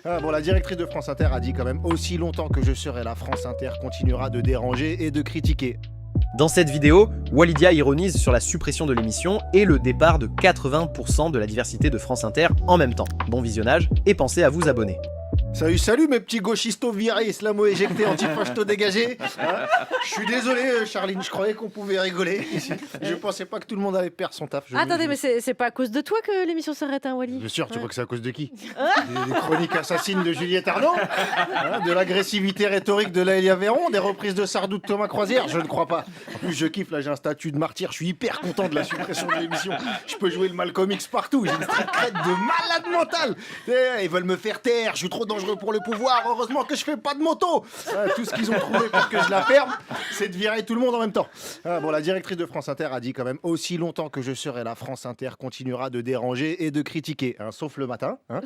Ah, bon, la directrice de France Inter a dit quand même: aussi longtemps que je serai là, France Inter continuera de déranger et de critiquer. Dans cette vidéo, Walidia ironise sur la suppression de l'émission et le départ de 80% de la diversité de France Inter en même temps. Bon visionnage et pensez à vous abonner. Salut mes petits gauchistos virés, islamo-éjectés, antifastos dégagés. Hein, je suis désolé, Charline, je croyais qu'on pouvait rigoler ici. Je pensais pas que tout le monde allait perdre son taf. Attendez, mais c'est pas à cause de toi que l'émission s'arrête, hein, Wally? Bien sûr, tu crois que c'est à cause de qui? Des chroniques assassines de Juliette Arnaud, hein, de l'agressivité rhétorique de Laëlia Véron, des reprises de Sardou de Thomas Croisière? Je ne crois pas. En plus, je kiffe, là j'ai un statut de martyr, je suis hyper content de la suppression de l'émission. Je peux jouer le Malcolm X partout, j'ai une street cred de malade mental. Ils veulent me faire taire, je suis trop dangereux pour le pouvoir, heureusement que je fais pas de moto. Tout ce qu'ils ont trouvé pour que je la ferme, c'est de virer tout le monde en même temps. Bon, la directrice de France Inter a dit quand même: aussi longtemps que je serai là, France Inter continuera de déranger et de critiquer, hein, sauf le matin, hein.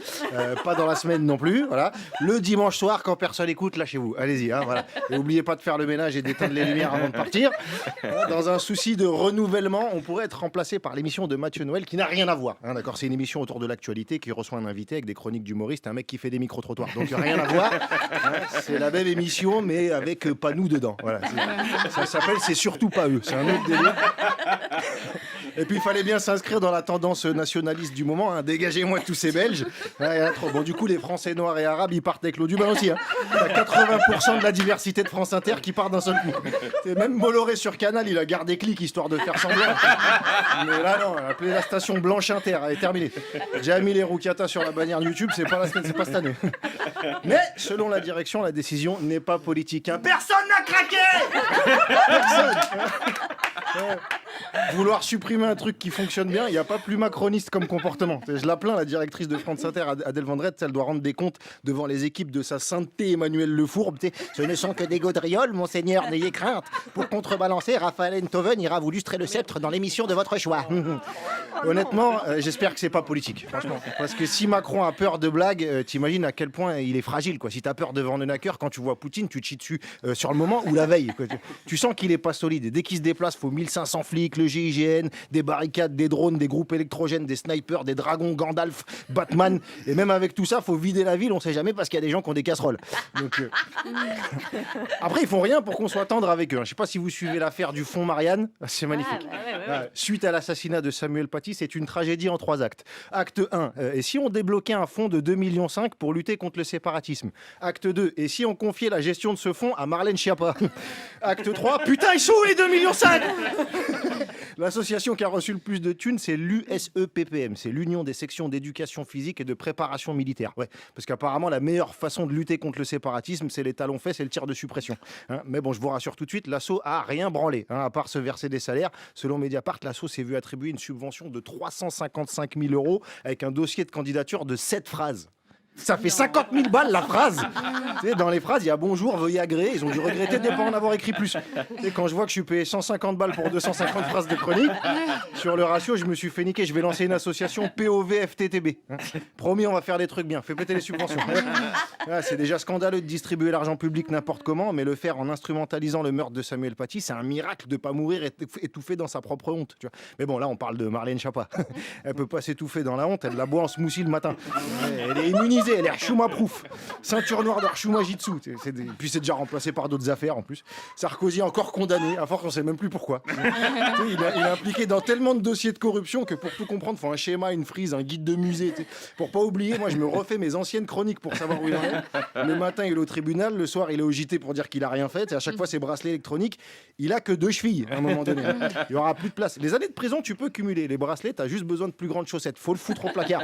Pas dans la semaine non plus, voilà. Le dimanche soir, quand personne écoute, lâchez-vous, allez-y, hein, voilà. Et n'oubliez pas de faire le ménage et d'éteindre les lumières avant de partir. Dans un souci de renouvellement, on pourrait être remplacé par l'émission de Mathieu Noël qui n'a rien à voir, hein, d'accord. C'est une émission autour de l'actualité qui reçoit un invité avec des chroniques d'humoristes, un mec qui fait des micro-trottoirs, donc rien à voir, hein. C'est la même émission mais avec pas nous dedans, voilà. Ça s'appelle C'est surtout pas eux, c'est un autre délire. Et puis il fallait bien s'inscrire dans la tendance nationaliste du moment, hein. Dégagez-moi tous ces Belges. Trop. Bon, du coup les Français noirs et arabes ils partent avec l'eau du bain aussi, hein. T'as 80% de la diversité de France Inter qui part d'un seul coup. Et même Bolloré sur Canal il a gardé clic histoire de faire semblant. Mais là non, appelez la station Blanche Inter, elle est terminée. Jamil et Roukiata sur la bannière YouTube, c'est pas cette année. Mais selon la direction, la décision n'est pas politique, hein. Personne n'a craqué. Personne. Vouloir supprimer un truc qui fonctionne bien, il n'y a pas plus macroniste comme comportement. Je la plains, la directrice de France Inter, Adèle Vendrette, elle doit rendre des comptes devant les équipes de sa sainteté Emmanuel Le Fourbe. Ce ne sont que des gaudrioles, monseigneur, n'ayez crainte. Pour contrebalancer, Raphaël Enthoven ira vous lustrer le sceptre dans l'émission de votre choix. Honnêtement, j'espère que c'est pas politique, franchement. Parce que si Macron a peur de blagues, t'imagines à quel point il est fragile, quoi. Si t'as peur de Vandenacker, quand tu vois Poutine, tu te chies dessus sur le moment ou la veille, quoi. Tu sens qu'il est pas solide. Et dès qu'il se déplace, faut 1500 flics, le GIGN, des barricades, des drones, des groupes électrogènes, des snipers, des dragons, Gandalf, Batman. Et même avec tout ça, faut vider la ville, on sait jamais parce qu'il y a des gens qui ont des casseroles. Donc, après, ils font rien pour qu'on soit tendre avec eux, hein. Je sais pas si vous suivez l'affaire du fonds Marianne, c'est magnifique. Suite à l'assassinat de Samuel Paty, c'est une tragédie en 3 actes. Acte 1, et si on débloquait un fonds de 2,5 millions pour lutter contre le séparatisme? Acte 2, et si on confiait la gestion de ce fonds à Marlène Schiappa? Acte 3, putain, ils sont où les 2,5 millions? L'association qui a reçu le plus de thunes, c'est l'USEPPM, c'est l'Union des sections d'éducation physique et de préparation militaire. Ouais, parce qu'apparemment, la meilleure façon de lutter contre le séparatisme, c'est les talons-fesses et le tir de suppression, hein. Mais bon, je vous rassure tout de suite, l'assaut a rien branlé, hein, à part se verser des salaires. Selon Mediapart, l'assaut s'est vu attribuer une subvention de 355 000 € avec un dossier de candidature de 7 phrases. Ça fait 50 000 balles la phrase. Tu sais, dans les phrases, il y a bonjour, veuillez agréer. Ils ont dû regretter de ne pas en avoir écrit plus. Et quand je vois que je suis payé 150 balles pour 250 phrases de chronique, sur le ratio, je me suis fait niquer. Je vais lancer une association POVFTTB. Promis, on va faire des trucs bien. Fais péter les subventions. C'est déjà scandaleux de distribuer l'argent public n'importe comment, mais le faire en instrumentalisant le meurtre de Samuel Paty, c'est un miracle de ne pas mourir étouffé dans sa propre honte. Tu vois. Mais bon, là, on parle de Marlène Schiappa. Elle peut pas s'étouffer dans la honte. Elle la boit en smoothie le matin. Elle est immunisée. Elle est Arshuma-proof. Ceinture noire d'Arshuma Jitsu. Puis c'est déjà remplacé par d'autres affaires en plus. Sarkozy encore condamné. À force, on sait même plus pourquoi. Il est impliqué dans tellement de dossiers de corruption que pour tout comprendre, il faut un schéma, une frise, un guide de musée. Pour pas oublier, moi je me refais mes anciennes chroniques pour savoir où il en est. Le matin, il est au tribunal. Le soir, il est au JT pour dire qu'il a rien fait. Et à chaque fois, ses bracelets électroniques, il a que 2 chevilles à un moment donné. Il y aura plus de place. Les années de prison, tu peux cumuler. Les bracelets, t'as juste besoin de plus grandes chaussettes. Faut le foutre au placard.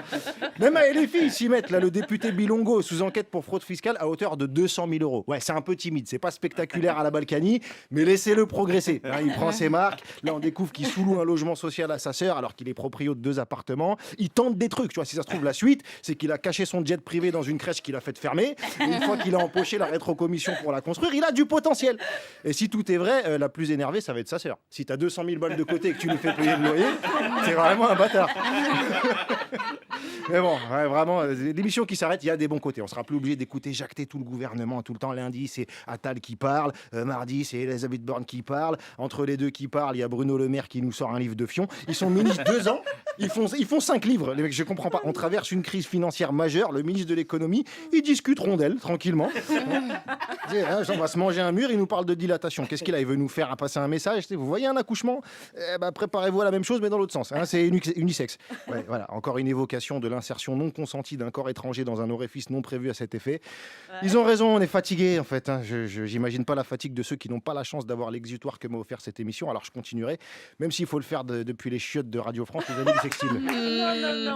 Même à LFI, ils s'y mettent. Là, le député Bilongo sous enquête pour fraude fiscale à hauteur de 200 000 €. Ouais, c'est un peu timide, c'est pas spectaculaire à la Balkany, mais laissez-le progresser, hein. Il prend ses marques. Là, on découvre qu'il sous-loue un logement social à sa sœur alors qu'il est proprio de 2 appartements. Il tente des trucs, tu vois. Si ça se trouve, la suite, c'est qu'il a caché son jet privé dans une crèche qu'il a fait fermer. Et une fois qu'il a empoché la rétrocommission pour la construire, il a du potentiel. Et si tout est vrai, la plus énervée, ça va être sa sœur. Si t'as 200 000 balles de côté et que tu lui fais payer le loyer, c'est vraiment un bâtard. Mais bon, ouais, vraiment, l'émission qui s'arrête, il y a des bons côtés. On sera plus obligé d'écouter jacter tout le gouvernement tout le temps. Lundi, c'est Attal qui parle. Mardi, c'est Elisabeth Borne qui parle. Entre les deux qui parlent, il y a Bruno Le Maire qui nous sort un livre de fion. Ils sont ministres 2 ans. Ils font 5 livres. Les mecs, je comprends pas. On traverse une crise financière majeure. Le ministre de l'économie, ils discuteront d'elle tranquillement. On va se manger un mur. Il nous parle de dilatation. Qu'est-ce qu'il a? Il veut nous faire passer un message. Vous voyez un accouchement? Préparez-vous à la même chose, mais dans l'autre sens. C'est unisexe. Ouais, voilà. Encore une évocation de l'insertion non consentie d'un corps étranger dans un orifice non prévu à cet effet. Ils ont raison. On est fatigués en fait. J'imagine pas la fatigue de ceux qui n'ont pas la chance d'avoir l'exutoire que m'a offert cette émission. Alors je continuerai, même s'il faut le faire depuis les chiottes de Radio France, les amis du Sextile.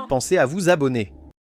Pensez à vous abonner.